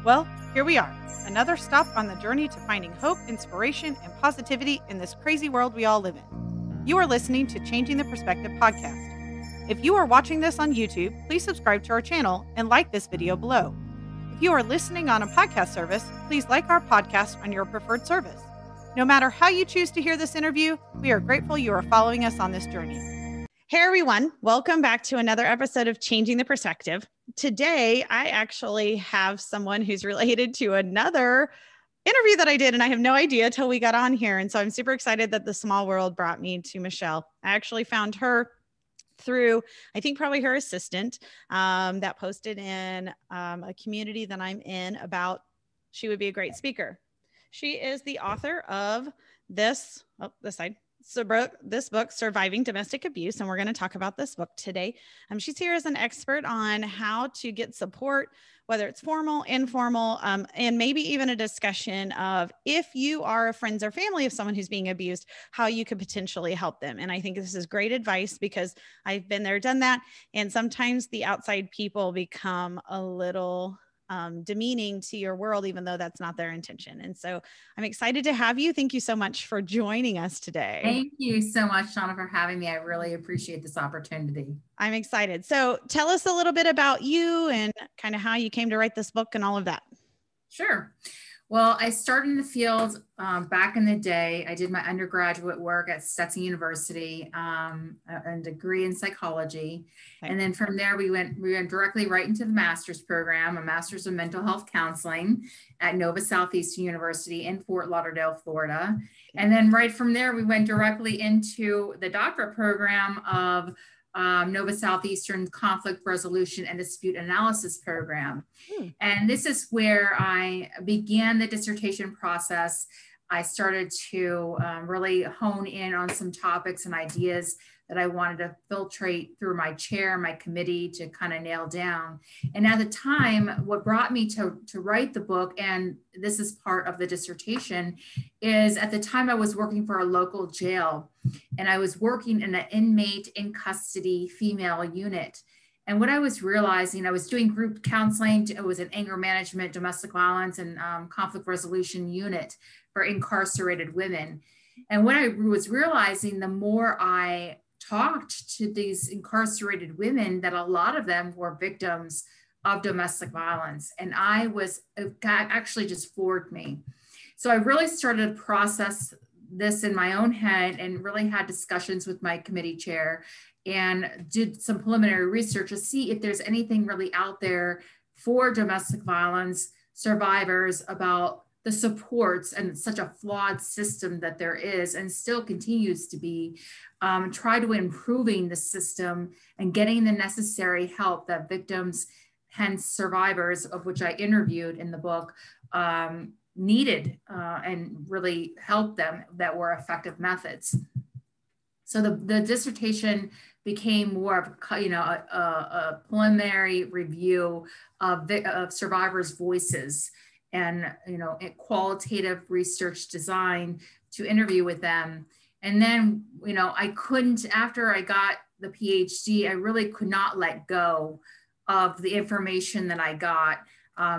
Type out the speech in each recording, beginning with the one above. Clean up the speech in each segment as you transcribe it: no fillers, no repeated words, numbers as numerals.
Well, here we are, another stop on the journey to finding hope, inspiration, and positivity in this crazy world we all live in. You are listening to Changing the Perspective podcast. If you are watching this on YouTube, please subscribe to our channel and like this video below. If you are listening on a podcast service, please like our podcast on your preferred service. No matter how you choose to hear this interview, we are grateful you are following us on this journey. Hey everyone, welcome back to another episode of Changing the Perspective. Today, I actually have someone who's related to another interview that I did, and I have no idea till we got on here. And so I'm super excited that the small world brought me to Michele. I actually found her through, I think probably her assistant that posted in a community that I'm in about she would be a great speaker. She is the author of this book, Surviving Domestic Abuse, and we're going to talk about this book today. She's here as an expert on how to get support, whether it's formal, informal, and maybe even a discussion of if you are friends or family of someone who's being abused, how you could potentially help them. And I think this is great advice because I've been there, done that, and sometimes the outside people become a little demeaning to your world, even though that's not their intention. And so I'm excited to have you. Thank you so much for joining us today. Thank you so much, Shauna, for having me. I really appreciate this opportunity. I'm excited. So tell us a little bit about you and kind of how you came to write this book and all of that. Sure. Well, I started in the field back in the day. I did my undergraduate work at Stetson University, a degree in psychology. Okay. And then from there, we went directly right into the master's program, a master's of mental health counseling at Nova Southeastern University in Fort Lauderdale, Florida. Okay. And then right from there, we went directly into the doctorate program of Nova Southeastern Conflict Resolution and Dispute Analysis Program. And this is where I began the dissertation process. I started to really hone in on some topics and ideas that I wanted to filtrate through my chair, my committee to kind of nail down. And at the time, what brought me to write the book, and this is part of the dissertation, is at the time I was working for a local jail, and I was working in an inmate in custody female unit. And what I was realizing, I was doing group counseling. It was an anger management, domestic violence, and conflict resolution unit for incarcerated women. And what I was realizing, the more I talked to these incarcerated women, that a lot of them were victims of domestic violence. And it actually just floored me. So I really started to process this in my own head and really had discussions with my committee chair and did some preliminary research to see if there's anything really out there for domestic violence survivors about the supports and such a flawed system that there is and still continues to be, try to improving the system and getting the necessary help that victims, hence survivors, of which I interviewed in the book, needed and really helped them that were effective methods. So the dissertation became more of a preliminary review of survivors' voices and a qualitative research design to interview with them. And then I couldn't, after I got the PhD, I really could not let go of the information that I got.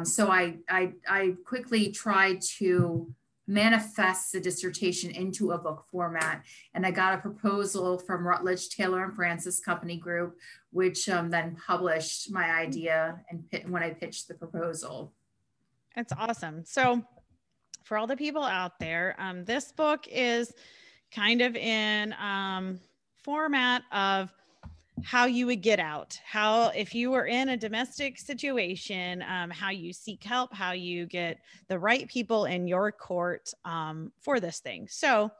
So I quickly tried to manifest the dissertation into a book format. And I got a proposal from Rutledge, Taylor and Francis Company Group, which then published my idea and when I pitched the proposal. That's awesome. So for all the people out there, this book is kind of in format of how you would get out, how, if you were in a domestic situation, how you seek help, how you get the right people in your court for this thing. So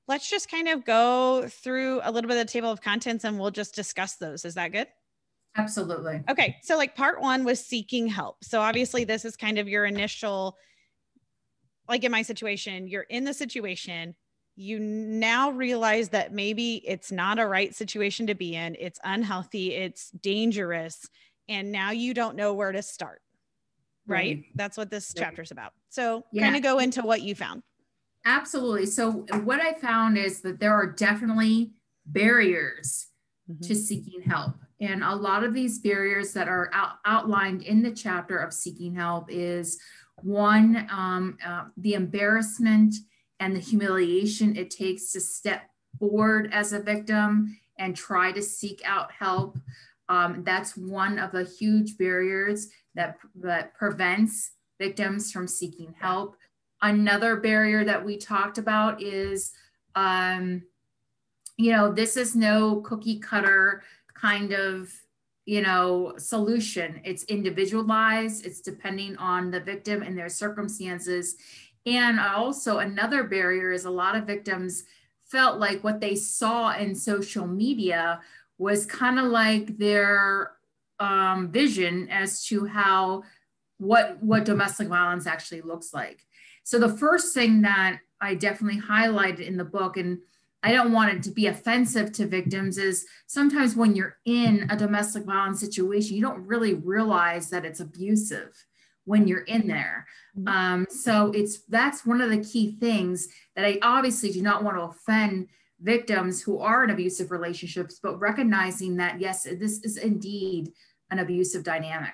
let's just kind of go through a little bit of the table of contents and we'll just discuss those. Is that good? Absolutely. Okay. So like part one was seeking help. So obviously this is kind of your initial, like in my situation, you're in the situation, you now realize that maybe it's not a right situation to be in. It's unhealthy. It's dangerous. And now you don't know where to start. Right? That's what this chapter is about. So kind of go into what you found. Absolutely. So what I found is that there are definitely barriers to seeking help. And a lot of these barriers that are outlined in the chapter of seeking help is one, the embarrassment and the humiliation it takes to step forward as a victim and try to seek out help. That's one of the huge barriers that prevents victims from seeking help. Another barrier that we talked about is, this is no cookie cutter kind of, solution. It's individualized. It's depending on the victim and their circumstances. And also another barrier is a lot of victims felt like what they saw in social media was kind of like their vision as to what domestic violence actually looks like. So the first thing that I definitely highlighted in the book, and I don't want it to be offensive to victims, is sometimes when you're in a domestic violence situation, you don't really realize that it's abusive when you're in there. So that's one of the key things that I obviously do not want to offend victims who are in abusive relationships, but recognizing that, yes, this is indeed an abusive dynamic.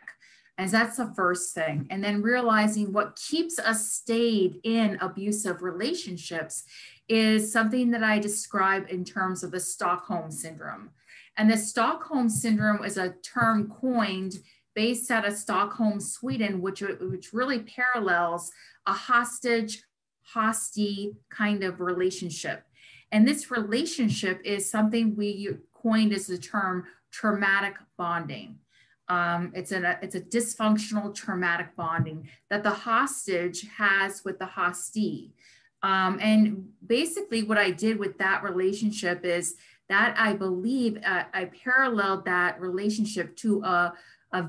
And that's the first thing. And then realizing what keeps us stayed in abusive relationships is something that I describe in terms of the Stockholm Syndrome. And the Stockholm Syndrome is a term coined based out of Stockholm, Sweden, which really parallels a hostage-hostie kind of relationship. And this relationship is something we coined as the term traumatic bonding. It's a dysfunctional traumatic bonding that the hostage has with the hostee. And basically what I did with that relationship is that I believe I paralleled that relationship to a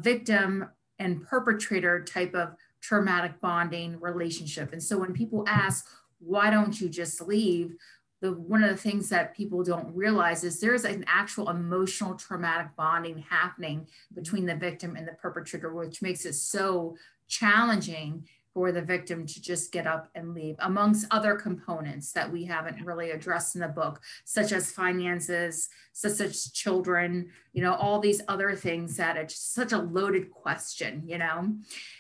victim and perpetrator type of traumatic bonding relationship. And so when people ask, why don't you just leave? One of the things that people don't realize is there's an actual emotional traumatic bonding happening between the victim and the perpetrator, which makes it so challenging for the victim to just get up and leave, amongst other components that we haven't really addressed in the book, such as finances, such as children, all these other things that it's such a loaded question,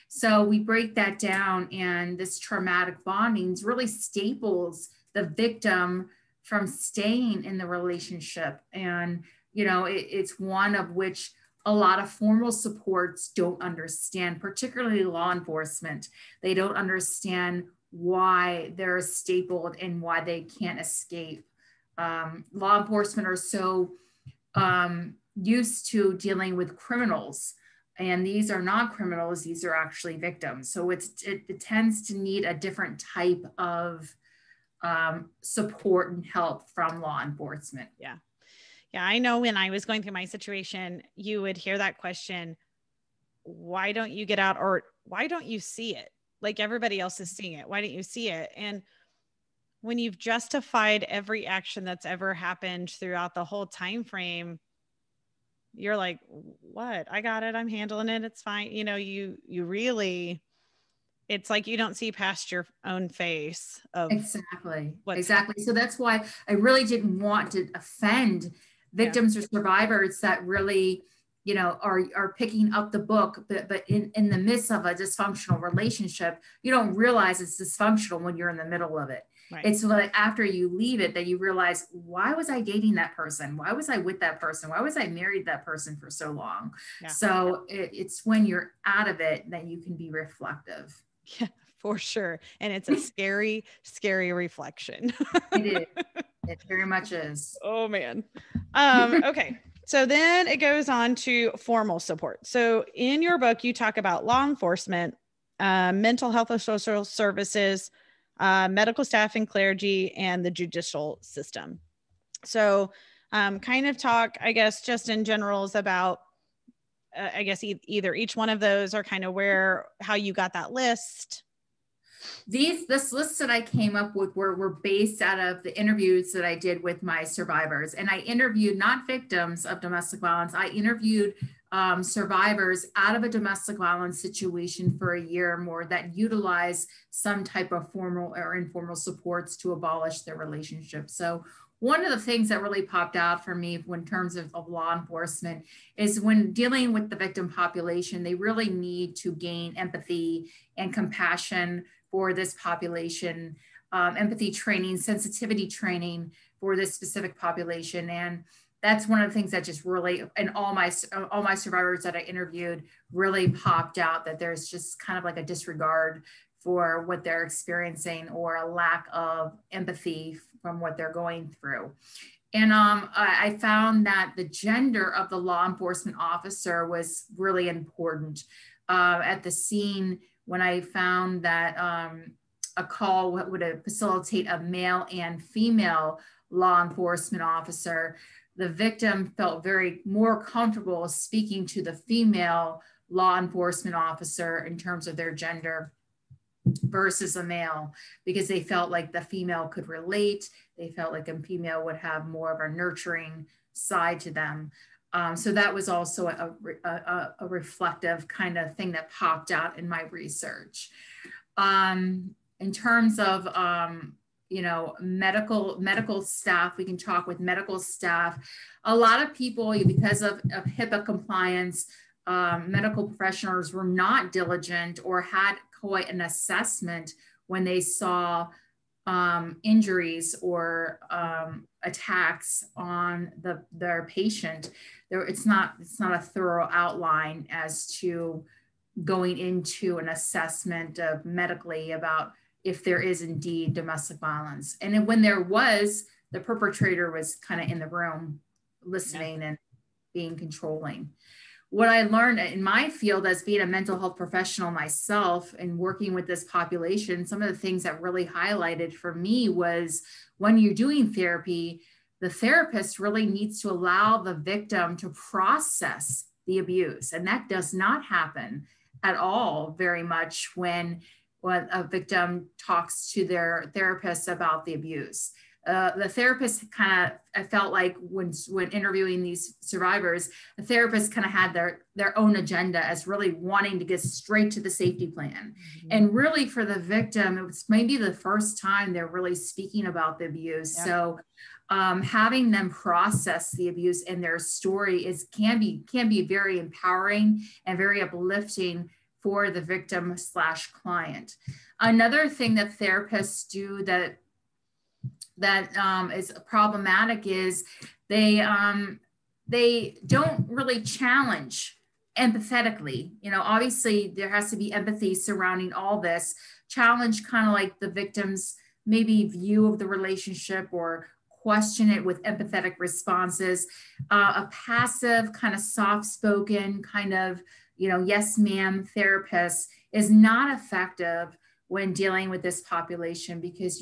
So we break that down, and this traumatic bonding really staples the victim from staying in the relationship. And, it's one of which a lot of formal supports don't understand, particularly law enforcement. They don't understand why they're stapled and why they can't escape. Law enforcement are so used to dealing with criminals, and these are not criminals, these are actually victims. So it tends to need a different type of support and help from law enforcement. Yeah. I know when I was going through my situation, you would hear that question, why don't you get out? Or why don't you see it? Like everybody else is seeing it. Why don't you see it? And when you've justified every action that's ever happened throughout the whole time frame, you're like, what? I got it. I'm handling it. It's fine. You really, it's like you don't see past your own face of exactly. So that's why I really didn't want to offend victims or survivors that really, are picking up the book, but in the midst of a dysfunctional relationship, you don't realize it's dysfunctional when you're in the middle of it. Right. It's like after you leave it that you realize, why was I dating that person? Why was I with that person? Why was I married that person for so long? Yeah. So it's when you're out of it that you can be reflective. Yeah, for sure. And it's a scary, scary reflection. It is. It very much is. Oh, man. Okay. So then it goes on to formal support. So in your book, you talk about law enforcement, mental health and social services, medical staff and clergy, and the judicial system. So kind of talk, I guess, just in generals about, I guess, either each one of those or kind of how you got that list. This list that I came up with were based out of the interviews that I did with my survivors. And I interviewed not victims of domestic violence. I interviewed survivors out of a domestic violence situation for a year or more that utilize some type of formal or informal supports to abolish their relationship. So one of the things that really popped out for me in terms of law enforcement is when dealing with the victim population, they really need to gain empathy and compassion for this population, empathy training, sensitivity training for this specific population. And that's one of the things that just really, and all my survivors that I interviewed really popped out, that there's just kind of like a disregard for what they're experiencing or a lack of empathy from what they're going through. And I found that the gender of the law enforcement officer was really important. At the scene, when I found that a call would facilitate a male and female law enforcement officer, the victim felt very more comfortable speaking to the female law enforcement officer in terms of their gender versus a male, because they felt like the female could relate. They felt like a female would have more of a nurturing side to them. So that was also a reflective kind of thing that popped out in my research. In terms of medical staff, we can talk with medical staff. A lot of people, because of HIPAA compliance, medical professionals were not diligent or had quite an assessment when they saw injuries or attacks on their patient. It's not a thorough outline as to going into an assessment of medically about if there is indeed domestic violence. And then when there was, the perpetrator was kind of in the room listening and being controlling. What I learned in my field as being a mental health professional myself and working with this population, some of the things that really highlighted for me was when you're doing therapy, the therapist really needs to allow the victim to process the abuse. And that does not happen at all very much when a victim talks to their therapist about the abuse. The therapist kind of, I felt like when interviewing these survivors, the therapist kind of had their own agenda as really wanting to get straight to the safety plan. Mm-hmm. And really for the victim, it was maybe the first time they're really speaking about the abuse. Yeah. So having them process the abuse and their story can be very empowering and very uplifting for the victim / client. Another thing that therapists do that is problematic is they don't really challenge empathetically. Obviously there has to be empathy surrounding all this. Challenge kind of like the victim's maybe view of the relationship or question it with empathetic responses. A passive kind of soft-spoken kind of yes, ma'am therapist is not effective when dealing with this population, because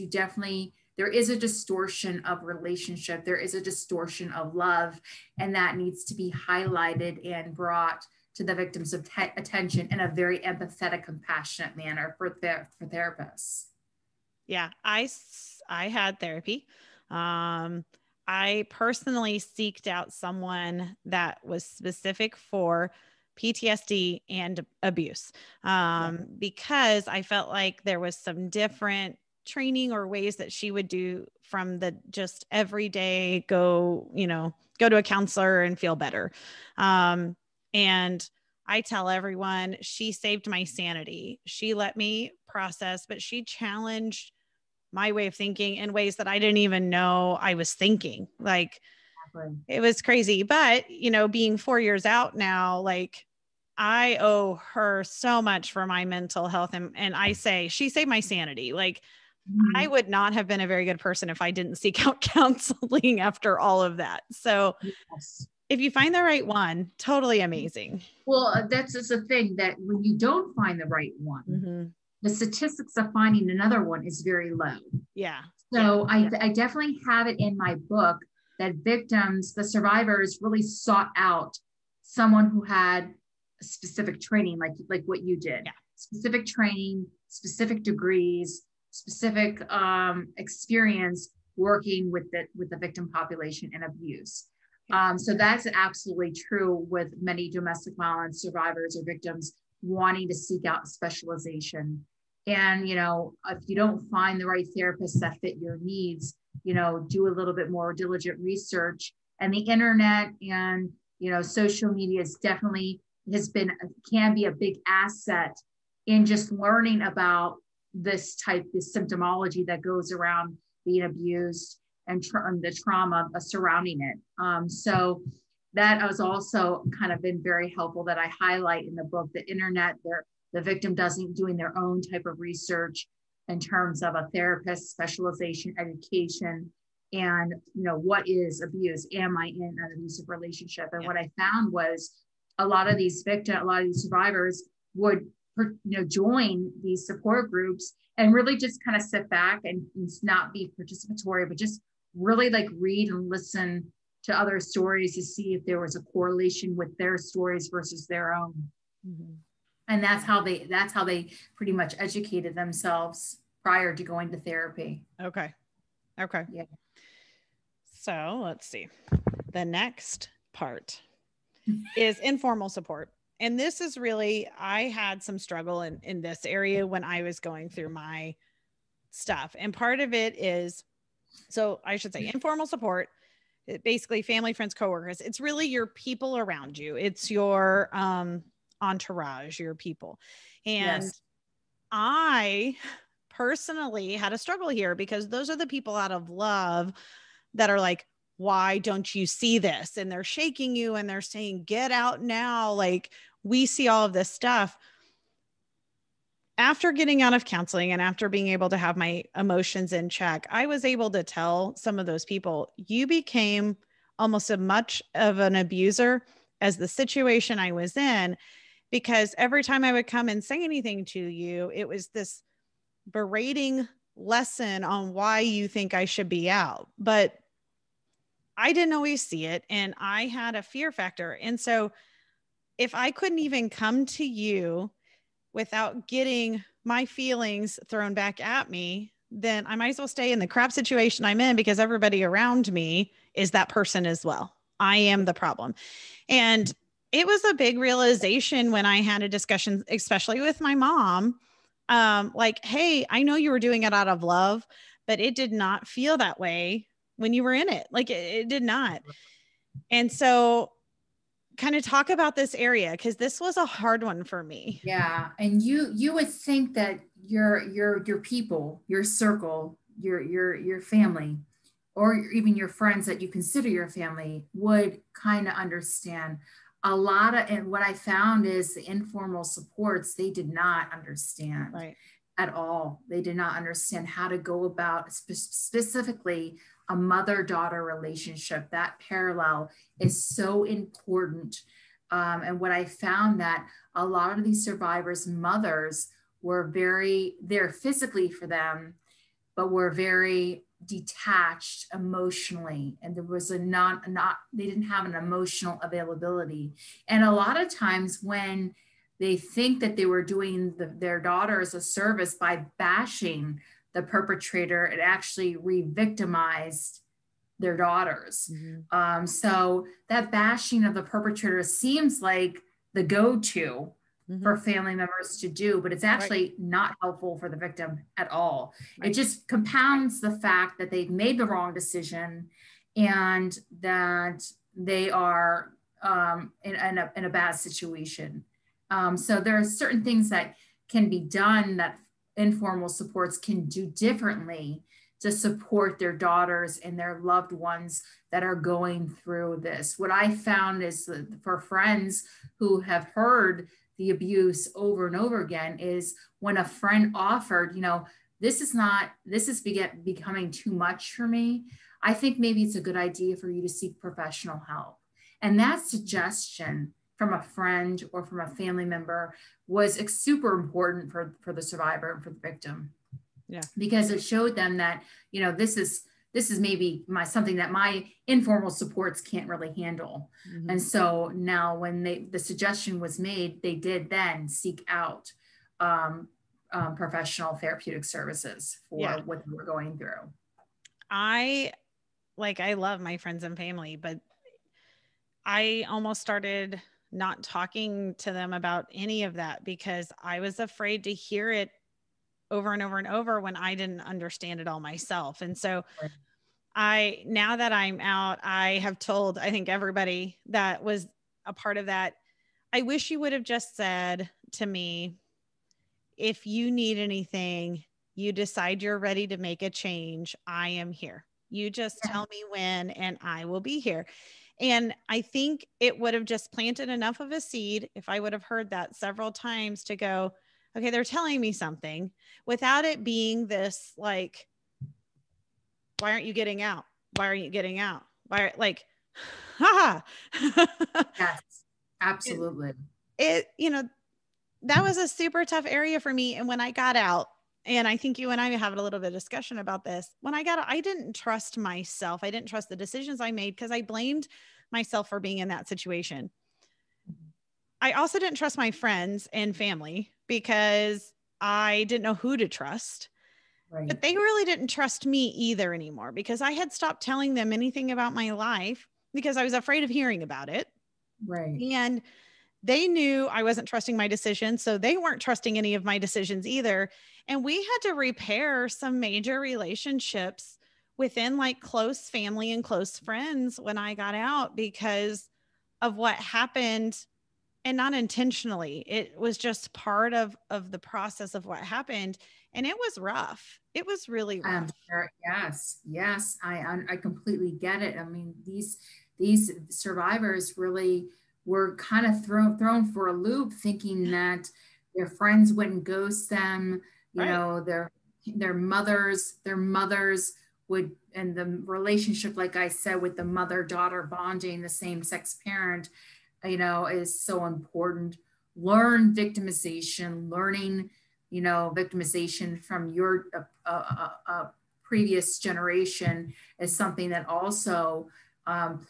there is a distortion of relationship. There is a distortion of love, and that needs to be highlighted and brought to the victim's attention in a very empathetic, compassionate manner for therapists. Yeah, I had therapy. I personally seeked out someone that was specific for PTSD and abuse, because I felt like there was some different training or ways that she would do from the just everyday go to a counselor and feel better. And I tell everyone, she saved my sanity. She let me process, but she challenged my way of thinking in ways that I didn't even know I was thinking. Like, it was crazy. But, being 4 years out now, like, I owe her so much for my mental health. And I say, she saved my sanity. Like, I would not have been a very good person if I didn't seek out counseling after all of that. So if you find the right one, totally amazing. Well, that's just the thing, that when you don't find the right one, the statistics of finding another one is very low. Yeah. So I definitely have it in my book that the survivors really sought out someone who had specific training, like what you did. Yeah. Specific training, specific degrees, specific experience working with the victim population and abuse. So that's absolutely true with many domestic violence survivors or victims wanting to seek out specialization. And, if you don't find the right therapist that fit your needs, do a little bit more diligent research. And the internet and, social media is definitely can be a big asset in just learning about this symptomology that goes around being abused and the trauma surrounding it. So that has also kind of been very helpful, that I highlight in the book. The internet, the victim doing their own type of research in terms of a therapist, specialization, education, and what is abuse? Am I in an abusive relationship? And what I found was a lot of these survivors would join these support groups and really just kind of sit back and not be participatory, but just really like read and listen to other stories to see if there was a correlation with their stories versus their own. Mm-hmm. And that's how they pretty much educated themselves prior to going to therapy. Okay. Yeah. So let's see. The next part is informal support. And this is really, I had some struggle in this area when I was going through my stuff. And part of it is, so I should say informal support, basically family, friends, coworkers. It's really your people around you. It's your entourage, your people. And yes. I personally had a struggle here because those are the people out of love that are like, why don't you see this? And they're shaking you and they're saying, get out now. Like, we see all of this stuff. After getting out of counseling and after being able to have my emotions in check, I was able to tell some of those people, you became almost as much of an abuser as the situation I was in, because every time I would come and say anything to you, it was this berating lesson on why you think I should be out. But I didn't always see it. And I had a fear factor. And so if I couldn't even come to you without getting my feelings thrown back at me, then I might as well stay in the crap situation I'm in, because everybody around me is that person as well. I am the problem. And it was a big realization when I had a discussion, especially with my mom, like, hey, I know you were doing it out of love, but it did not feel that way when you were in it. Like it did not. And so kind of talk about this area, because this was a hard one for me. Yeah. And you would think that your people, your circle, your family, or even your friends that you consider your family would kind of understand a lot of, and what I found is the informal supports, they did not understand at all. They did not understand how to go about specifically a mother-daughter relationship. That parallel is so important. And what I found that a lot of these survivors' mothers were there physically for them, but were very detached emotionally. And there was they didn't have an emotional availability. And a lot of times when they think that they were doing their daughters a service by bashing the perpetrator, it actually re-victimized their daughters. Mm-hmm. So that bashing of the perpetrator seems like the go-to for family members to do, but it's actually not helpful for the victim at all. It just compounds the fact that they've made the wrong decision and that they are in a bad situation. So there are certain things that can be done that informal supports can do differently to support their daughters and their loved ones that are going through this. What I found is that for friends who have heard the abuse over and over again, is when a friend offered, this is becoming too much for me. I think maybe it's a good idea for you to seek professional help. And that suggestion from a friend or from a family member was super important for the survivor and for the victim. Yeah. Because it showed them that, this is maybe something that my informal supports can't really handle. Mm-hmm. And so now when the suggestion was made, they did then seek out professional therapeutic services for what they were going through. I love my friends and family, but I almost started not talking to them about any of that because I was afraid to hear it over and over and over when I didn't understand it all myself. And so now that I'm out, I have told, I think everybody that was a part of that, I wish you would have just said to me, if you need anything, you decide you're ready to make a change, I am here. You just tell me when, and I will be here. And I think it would have just planted enough of a seed if I would have heard that several times to go, okay, they're telling me something, without it being this like, why aren't you getting out? Why aren't you getting out? Why, like, ha. Yes, absolutely. That was a super tough area for me. And when I got out, and I think you and I have a little bit of discussion about this, when I got out, I didn't trust myself. I didn't trust the decisions I made because I blamed myself for being in that situation. I also didn't trust my friends and family because I didn't know who to trust. Right. But they really didn't trust me either anymore because I had stopped telling them anything about my life because I was afraid of hearing about it. Right. And they knew I wasn't trusting my decisions, so they weren't trusting any of my decisions either. And we had to repair some major relationships within like close family and close friends when I got out because of what happened, and not intentionally. It was just part of the process of what happened. And it was rough. It was really rough. Sure. Yes. I completely get it. I mean, these survivors really were kind of thrown for a loop, thinking that their friends wouldn't ghost them. You Right. know, their mothers would, and the relationship, like I said, with the mother-daughter bonding, the same-sex parent, you know, is so important. Learn victimization, learning, you know, victimization from your previous generation is something that also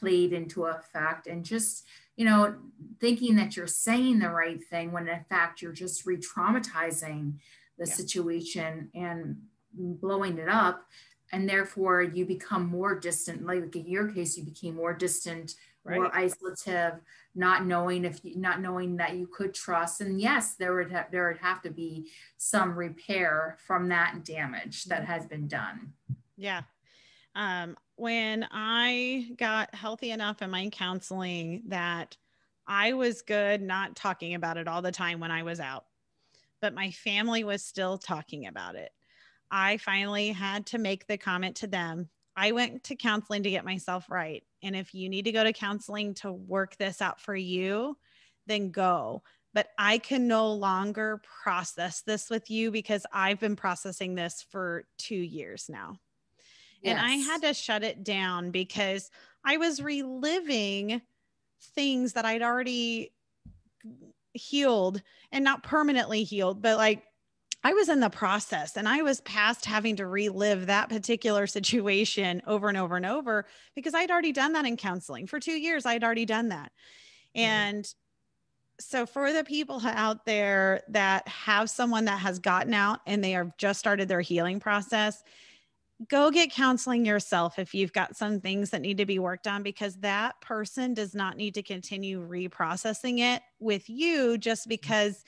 played into effect. And just, you know, thinking that you're saying the right thing when in fact you're just re-traumatizing the situation and blowing it up. And therefore you become more distant. Like in your case, you became more distant, more isolative, not knowing that you could trust. And yes, there would have to be some repair from that damage that has been done. Yeah. When I got healthy enough in my counseling that I was good not talking about it all the time when I was out, but my family was still talking about it, I finally had to make the comment to them. I went to counseling to get myself right. And if you need to go to counseling to work this out for you, then go. But I can no longer process this with you because I've been processing this for 2 years now. Yes. And I had to shut it down because I was reliving things that I'd already healed, and not permanently healed, but like I was in the process and I was past having to relive that particular situation over and over and over because I'd already done that in counseling for 2 years. I'd already done that. And so for the people out there that have someone that has gotten out and they have just started their healing process, go get counseling yourself if you've got some things that need to be worked on, because that person does not need to continue reprocessing it with you just because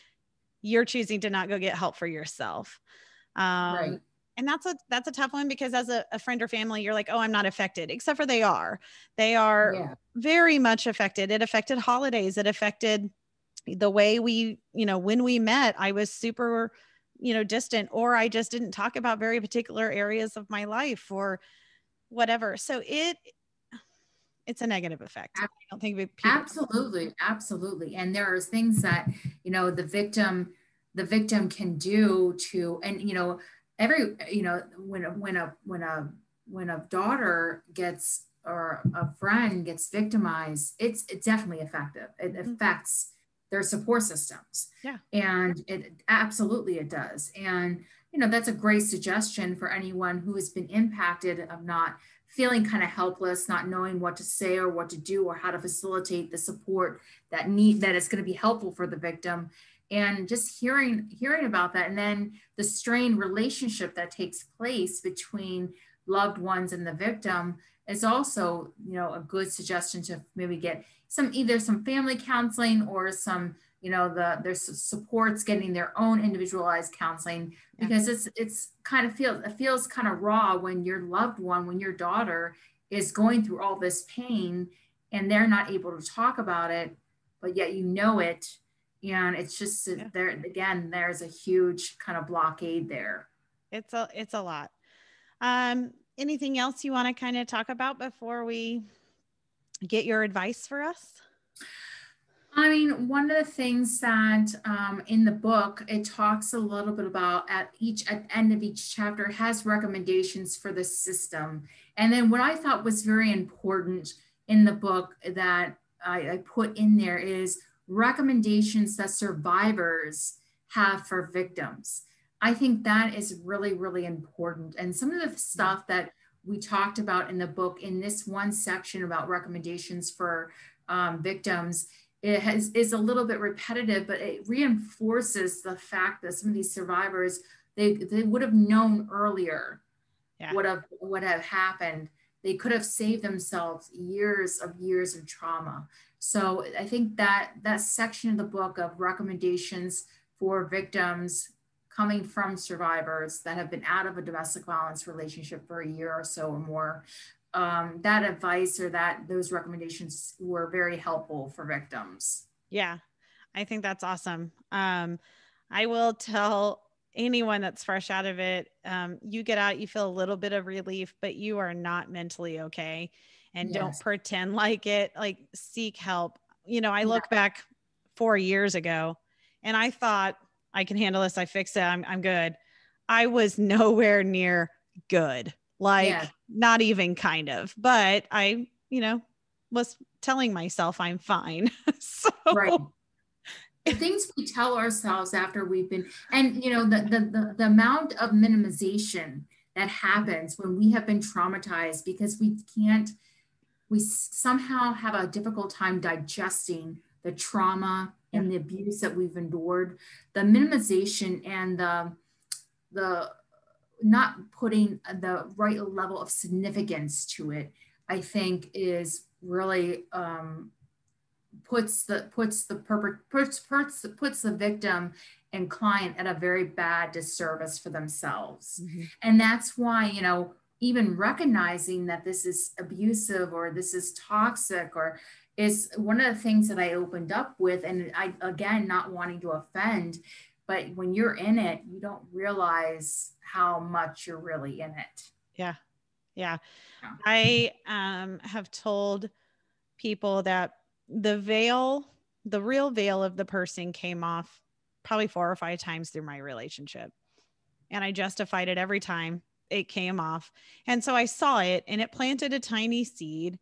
you're choosing to not go get help for yourself. And that's a tough one because as a friend or family, you're like, oh, I'm not affected, except for they are very much affected. It affected holidays. It affected the way we, when we met, I was super, distant, or I just didn't talk about very particular areas of my life or whatever. So it's a negative effect. I don't think people. Absolutely. And there are things that, the victim can do to, and, when a daughter gets, or a friend gets victimized, it's definitely effective. It affects their support systems. Yeah. And it does. And, that's a great suggestion for anyone who has been impacted of not feeling kind of helpless, not knowing what to say or what to do or how to facilitate the support that is going to be helpful for the victim. And just hearing about that, and then the strained relationship that takes place between loved ones and the victim is also, a good suggestion to maybe get either some family counseling or some there's supports getting their own individualized counseling, because it feels kind of raw when your loved one, when your daughter is going through all this pain and they're not able to talk about it, but yet it. And it's just there again, there's a huge kind of blockade there. It's a lot. Anything else you want to kind of talk about before we get your advice for us? I mean, one of the things that in the book, it talks a little bit about at the end of each chapter has recommendations for the system. And then what I thought was very important in the book that I put in there is recommendations that survivors have for victims. I think that is really, really important. And some of the stuff that we talked about in the book in this one section about recommendations for victims, is a little bit repetitive, but it reinforces the fact that some of these survivors, they would have known earlier what have happened. They could have saved themselves years of trauma. So I think that section of the book of recommendations for victims coming from survivors that have been out of a domestic violence relationship for a year or so or more, that advice or those recommendations were very helpful for victims. Yeah, I think that's awesome. I will tell anyone that's fresh out of it, you get out, you feel a little bit of relief, but you are not mentally okay. And don't pretend like it, like seek help. I look back 4 years ago and I thought I can handle this. I fixed it. I'm good. I was nowhere near good. Not even kind of, but I, was telling myself I'm fine. So right. The things we tell ourselves after we've been, and the amount of minimization that happens when we have been traumatized because we somehow have a difficult time digesting the trauma and the abuse that we've endured. The minimization and the not putting the right level of significance to it, I think is really puts the victim and client at a very bad disservice for themselves. Mm-hmm. And that's why, even recognizing that this is abusive or this is toxic or is one of the things that I opened up with. And I, again, not wanting to offend, but when you're in it, you don't realize how much you're really in it. Yeah. Yeah. I have told people that the real veil of the person came off probably 4 or 5 times through my relationship. And I justified it every time it came off. And so I saw it and it planted a tiny seed.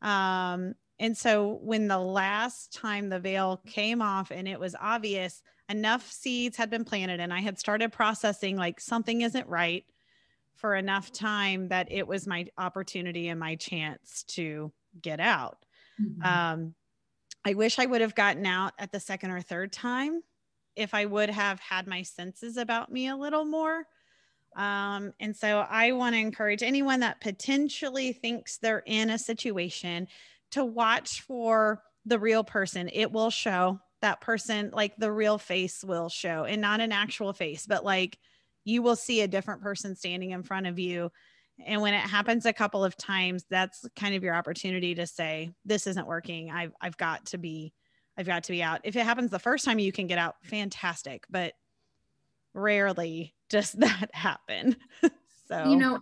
And so when the last time the veil came off and it was obvious, enough seeds had been planted and I had started processing like something isn't right for enough time that it was my opportunity and my chance to get out. Mm-hmm. I wish I would have gotten out at the second or third time if I would have had my senses about me a little more. And so I want to encourage anyone that potentially thinks they're in a situation to watch for the real person. It will show that person, like the real face will show, and not an actual face, but like you will see a different person standing in front of you. And when it happens a couple of times, that's kind of your opportunity to say, this isn't working. I've got to be out. If it happens the first time you can get out, fantastic. But rarely does that happen. So,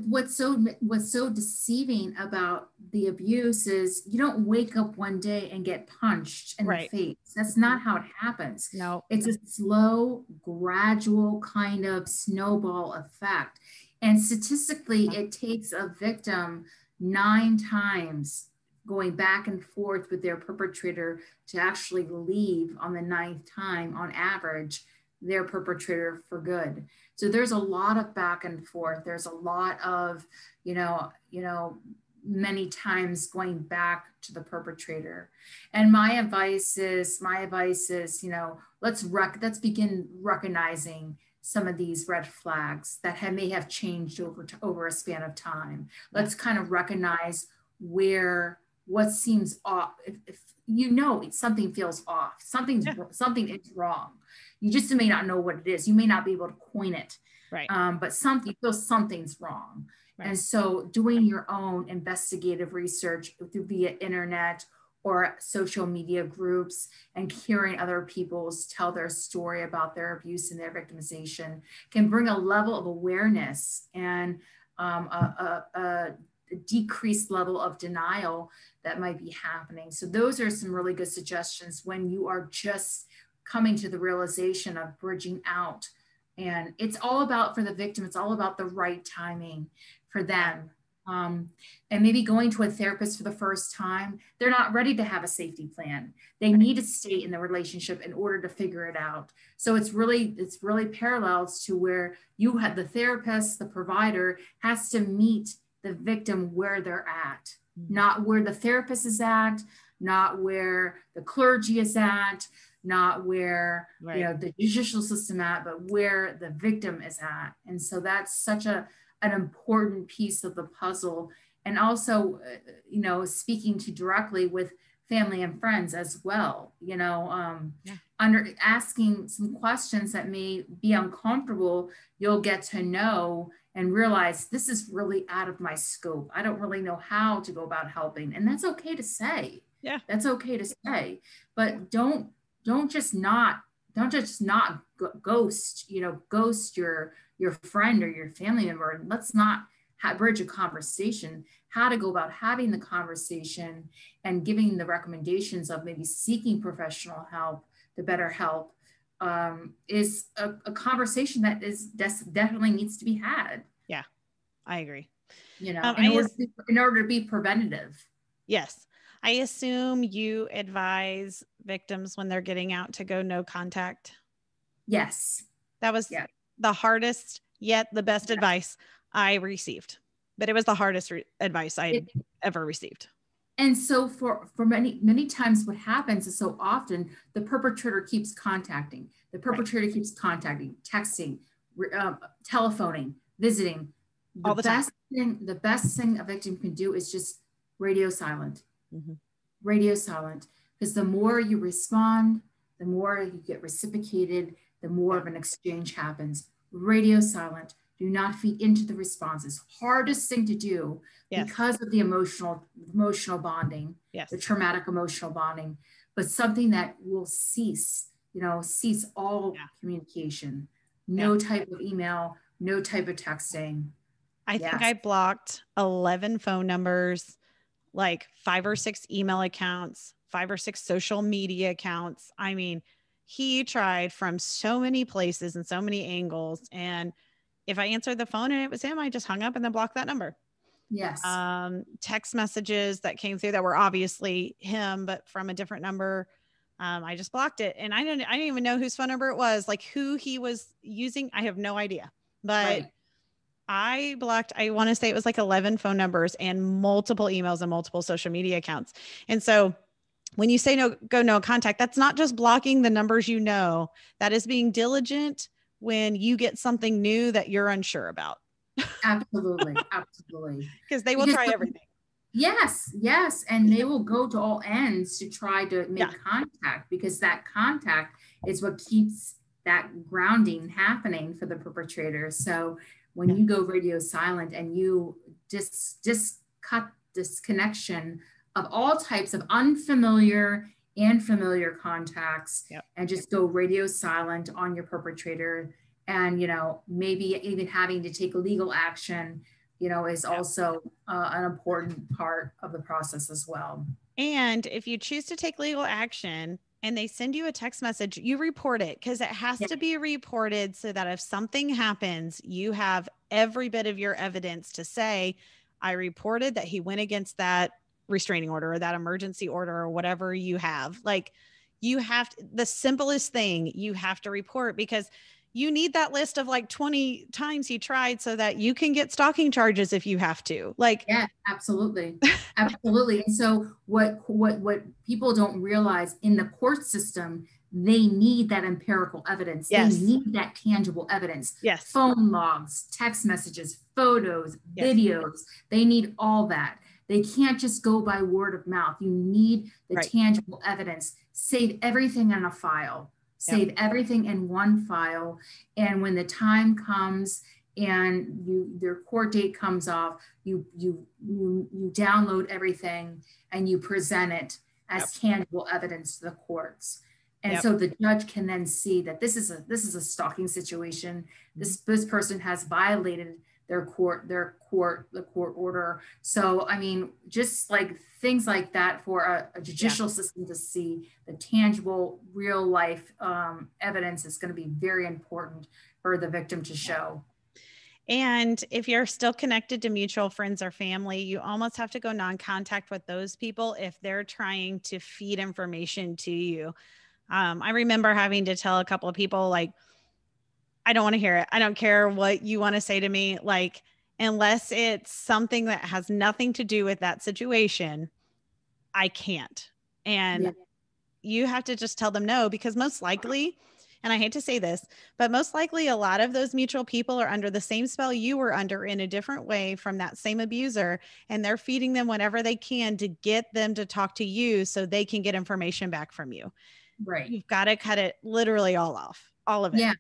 what's so deceiving about the abuse is you don't wake up one day and get punched in the face. That's not how it happens. No, it's a slow, gradual kind of snowball effect. And statistically, it takes a victim 9 times going back and forth with their perpetrator to actually leave on the 9th time, on average, their perpetrator for good. So there's a lot of back and forth. There's a lot of, many times going back to the perpetrator. And my advice is, let's begin recognizing some of these red flags that may have changed over a span of time. Let's kind of recognize where what seems off. If you know something feels off, something is wrong. You just may not know what it is. You may not be able to coin it, Right. But you feel something's wrong. Right. And so doing your own investigative research via internet or social media groups and hearing other people tell their story about their abuse and their victimization can bring a level of awareness and a decreased level of denial that might be happening. So those are some really good suggestions when you are just coming to the realization of bridging out. And it's all about, for the victim, it's all about the right timing for them. And maybe going to a therapist for the first time, they're not ready to have a safety plan. They need to stay in the relationship in order to figure it out. So it's really parallels to where you have the therapist, the provider has to meet the victim where they're at, not where the therapist is at, not where the clergy is at, not where the judicial system at, but where the victim is at. And so that's such an important piece of the puzzle. And also, speaking to directly with family and friends as well, under asking some questions that may be uncomfortable, you'll get to know and realize this is really out of my scope. I don't really know how to go about helping. And that's okay to say. Yeah. That's okay to say. But don't just not ghost your friend or your family member. And let's not bridge a conversation. How to go about having the conversation and giving the recommendations of maybe seeking professional help, the better help, is a conversation that definitely needs to be had. Yeah, I agree. In order to be preventative. Yes. I assume you advise victims when they're getting out to go no contact. Yes. That was the hardest yet the best advice I received, but it was the hardest advice I ever received. And so for many times what happens is so often the perpetrator keeps contacting, texting, telephoning, visiting. The best thing a victim can do is just radio silent. Mm-hmm. Radio silent. Because the more you respond, the more you get reciprocated, the more of an exchange happens. Radio silent. Do not feed into the responses. Hardest thing to do because of the emotional bonding, the traumatic emotional bonding, but something that will cease all communication. No type of email, no type of texting. I think I blocked 11 phone numbers, like 5 or 6 email accounts, 5 or 6 social media accounts. I mean, he tried from so many places and so many angles. And if I answered the phone and it was him, I just hung up and then blocked that number. Yes. Text messages that came through that were obviously him, but from a different number, I just blocked it. And I didn't even know whose phone number it was, like who he was using. I have no idea, but I blocked, I want to say it was like 11 phone numbers and multiple emails and multiple social media accounts. And so when you say no contact, that's not just blocking the numbers, that is being diligent when you get something new that you're unsure about. Absolutely. Absolutely. Because they will try everything. Yes. And they will go to all ends to try to make contact, because that contact is what keeps that grounding happening for the perpetrator. So when you go radio silent and you just cut this connection of all types of unfamiliar and familiar contacts, and just go radio silent on your perpetrator, and maybe even having to take legal action is also an important part of the process as well. And if you choose to take legal action and they send you a text message, you report it, because it has to be reported so that if something happens, you have every bit of your evidence to say, I reported that he went against that restraining order or that emergency order or whatever you have. Like, you have to, the simplest thing you have to report, because you need that list of like 20 times he tried so that you can get stalking charges if you have to. Absolutely. Absolutely. And so what people don't realize in the court system, they need that empirical evidence. They need that tangible evidence. Phone logs, text messages, photos, videos. They need all that. They can't just go by word of mouth. You need the tangible evidence. Save everything in a file. Save everything in one file. And when the time comes and their court date comes off, you download everything and you present it as tangible evidence to the courts. And so the judge can then see that this is a stalking situation. This person has violated the court order. So, I mean, just like things like that for a judicial system to see the tangible, real life evidence is going to be very important for the victim to show. And if you're still connected to mutual friends or family, you almost have to go non-contact with those people if they're trying to feed information to you. I remember having to tell a couple of people, like, I don't want to hear it. I don't care what you want to say to me. Like, unless it's something that has nothing to do with that situation, I can't. And you have to just tell them no, because most likely, and I hate to say this, but most likely a lot of those mutual people are under the same spell you were under in a different way from that same abuser. And they're feeding them whatever they can to get them to talk to you so they can get information back from you. Right. You've got to cut it literally all off, all of it. Yeah,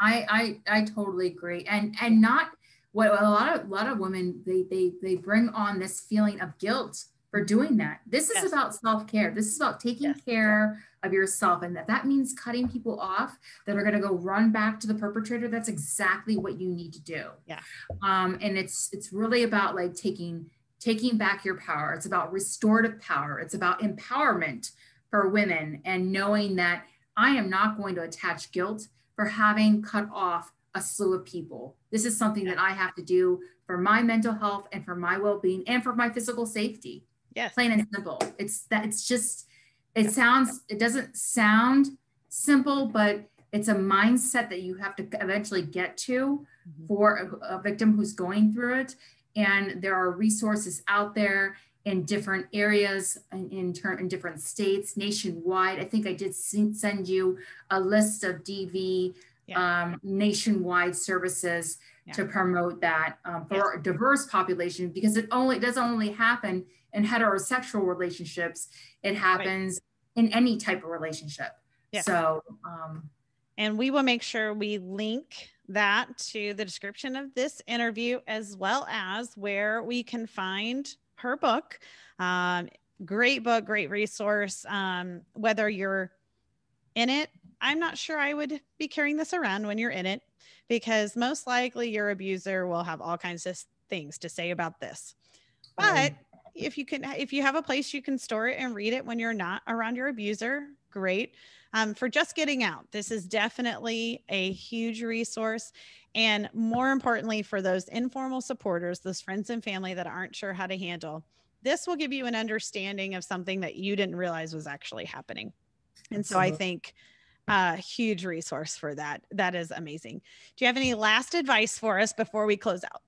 I totally agree. And not what a lot of women, they bring on this feeling of guilt for doing that. This is about self-care. This is about taking care of yourself. And that means cutting people off that are going to go run back to the perpetrator. That's exactly what you need to do. Yeah. And it's really about like taking back your power. It's about restorative power. It's about empowerment for women and knowing that I am not going to attach guilt for having cut off a slew of people. This is something that I have to do for my mental health and for my well-being and for my physical safety. Yes. Plain and simple. It doesn't sound simple, but it's a mindset that you have to eventually get to for a victim who's going through it. And there are resources out there in different areas, in different states, nationwide. I think I did send you a list of DV nationwide services to promote that for a diverse population, because it doesn't only happen in heterosexual relationships. It happens in any type of relationship. Yeah. So, and we will make sure we link that to the description of this interview, as well as where we can find her book. Great book, great resource. Whether you're in it, I'm not sure I would be carrying this around when you're in it, because most likely your abuser will have all kinds of things to say about this. But if you have a place you can store it and read it when you're not around your abuser, great. For just getting out, this is definitely a huge resource. And more importantly, for those informal supporters, those friends and family that aren't sure how to handle, this will give you an understanding of something that you didn't realize was actually happening. And so I think a huge resource for that. That is amazing. Do you have any last advice for us before we close out?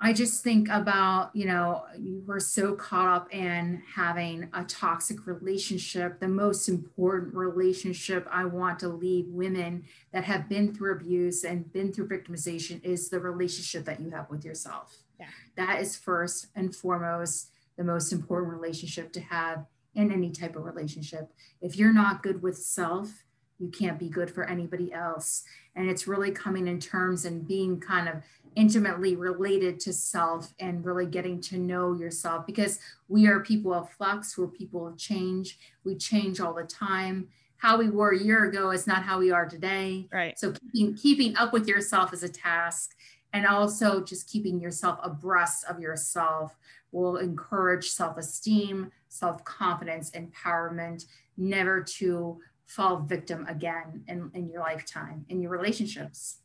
I just think about, you were so caught up in having a toxic relationship. The most important relationship I want to leave women that have been through abuse and been through victimization is the relationship that you have with yourself. Yeah. That is first and foremost the most important relationship to have in any type of relationship. If you're not good with self, you can't be good for anybody else. And it's really coming in terms and being kind of intimately related to self and really getting to know yourself, because we are people of flux, we're people of change. We change all the time. How we were a year ago is not how we are today. Right. So keeping up with yourself is a task. And also just keeping yourself abreast of yourself will encourage self-esteem, self-confidence, empowerment, never to fall victim again in your lifetime, in your relationships.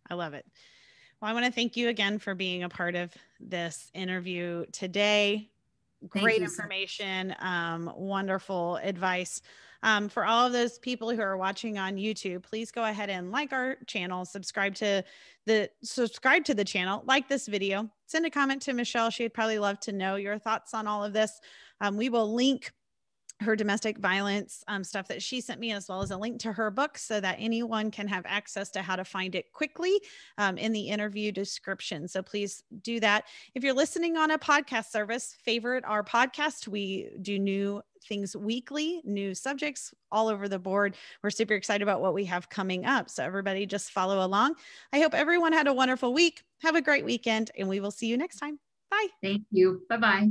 I love it. Well, I want to thank you again for being a part of this interview today. Great information, wonderful advice. For all of those people who are watching on YouTube, please go ahead and like our channel, subscribe to the channel, like this video, send a comment to Michele. She'd probably love to know your thoughts on all of this. We will link her domestic violence stuff that she sent me, as well as a link to her book so that anyone can have access to how to find it quickly in the interview description. So please do that. If you're listening on a podcast service, favorite our podcast. We do new things weekly, new subjects all over the board. We're super excited about what we have coming up. So everybody just follow along. I hope everyone had a wonderful week. Have a great weekend, and we will see you next time. Bye. Thank you. Bye-bye.